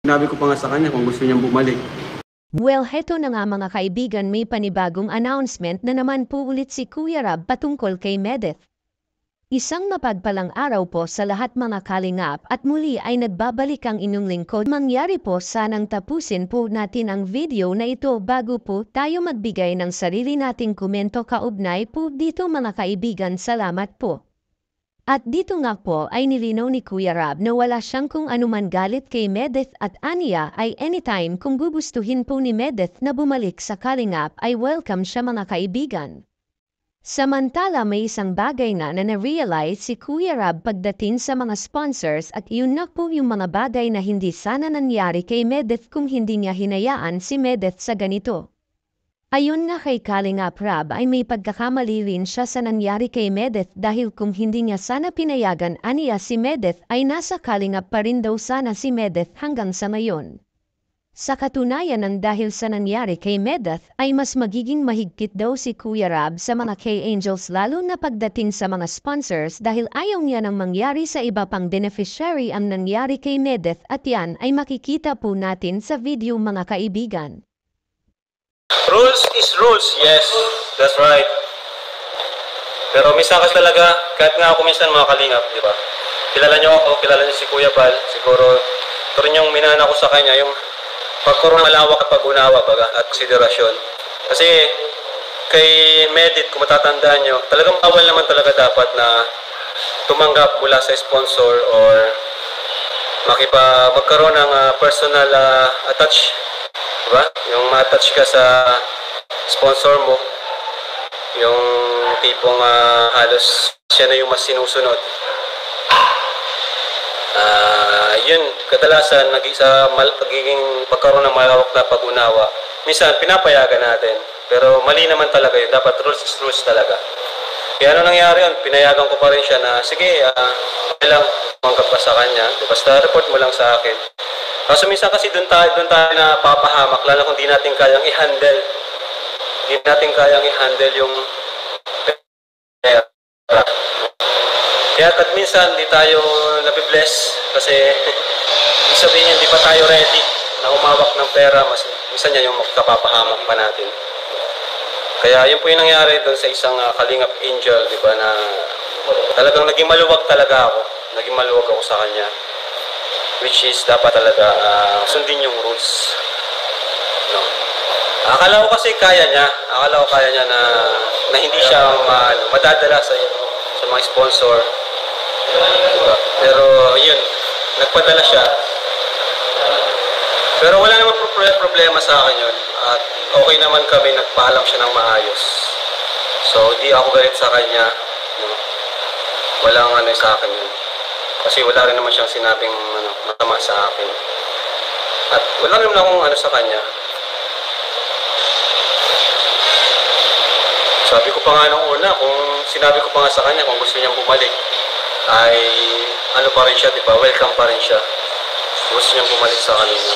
Sinabi ko pa nga sa kanya kung gusto niyang bumalik. Well, heto na nga mga kaibigan, may panibagong announcement na naman po ulit si Kuya Rab patungkol kay Medeth. Isang mapagpalang araw po sa lahat mga kalingap at muli ay nagbabalik ang inyong lingkod. Mangyari po sanang tapusin po natin ang video na ito bago po tayo magbigay ng sarili nating komento kaugnay po dito mga kaibigan. Salamat po. At dito nga po ay nilinaw ni Kuya Rab na wala siyang kung anuman galit kay Medeth at aniya ay anytime kung gugustuhin po ni Medeth na bumalik sa kalingap ay welcome siya mga kaibigan. Samantala may isang bagay na na-realize si Kuya Rab pagdating sa mga sponsors at yun na po yung mga bagay na hindi sana nangyari kay Medeth kung hindi niya hinayaan si Medeth sa ganito. Ayon na kay Kalingap Rab ay may pagkakamali rin siya sa nangyari kay Medeth dahil kung hindi niya sana pinayagan aniya si Medeth ay nasa Kalingap pa rin daw sana si Medeth hanggang sa ngayon. Sa katunayan ng dahil sa nangyari kay Medeth ay mas magiging mahigpit daw si Kuya Rab sa mga K-Angels lalo na pagdating sa mga sponsors dahil ayaw niya nang mangyari sa iba pang beneficiary ang nangyari kay Medeth at yan ay makikita po natin sa video mga kaibigan. Rules is rules, yes, that's right. Pero minsan kasi talaga, kahit nga ako minsan mga kalingap, di ba? Kilala niyo ako, kilala niyo si Kuya Bal, siguro ito rin yung minana ko sa kanya, yung pagkaroon malawak at pag-unawa baga, at konsiderasyon. Kasi kay Medeth, kung matatandaan nyo, talagang bawal naman talaga dapat na tumanggap mula sa sponsor or magkaroon ng personal attach. Diba? Yung ma-attach ka sa sponsor mo, yung tipong halos siya na yung mas sinusunod. Yun, kadalasan pagiging pagkaroon ng malawak na pag-unawa. Minsan, pinapayagan natin. Pero mali naman talaga yun. Dapat rules is rules talaga. Kaya ano nangyari yun? Pinayagan ko pa rin siya na, sige, lang, manggap ka sa kanya. Basta report mo lang sa akin. Kaso minsan kasi doon tayo na papahamak, lalo kung di natin kayang i-handle. Di natin kayang i-handle yung pera. Kaya at minsan di tayo nabibless kasi ibig sabihin hindi pa tayo ready na umawak ng pera, minsan yan yung kapapahamak pa natin. Kaya yun po yung nangyari doon sa isang Kalingap Angel, di ba, na talagang naging maluwag talaga ako. Naging maluwag ako sa kanya. Which is dapat talaga sundin yung rules. No. Akala ko kasi kaya niya. Akala ko kaya niya na hindi siya madadala sa mga sponsor. Diba? Pero yun, nagpadala siya. Pero wala naman problema sa akin yun. At okay naman kami, nagpaalam siya ng maayos. So, di ako galit sa kanya. No. Walang sa akin yun. Kasi wala rin naman siyang sinabing masama sa akin. At wala rin naman akong sa kanya. Sabi ko pa nga nung una, sinabi ko pa nga sa kanya kung gusto niyang bumalik, ay pa rin siya, diba? Welcome pa rin siya. Gusto niyang bumalik sa kanina.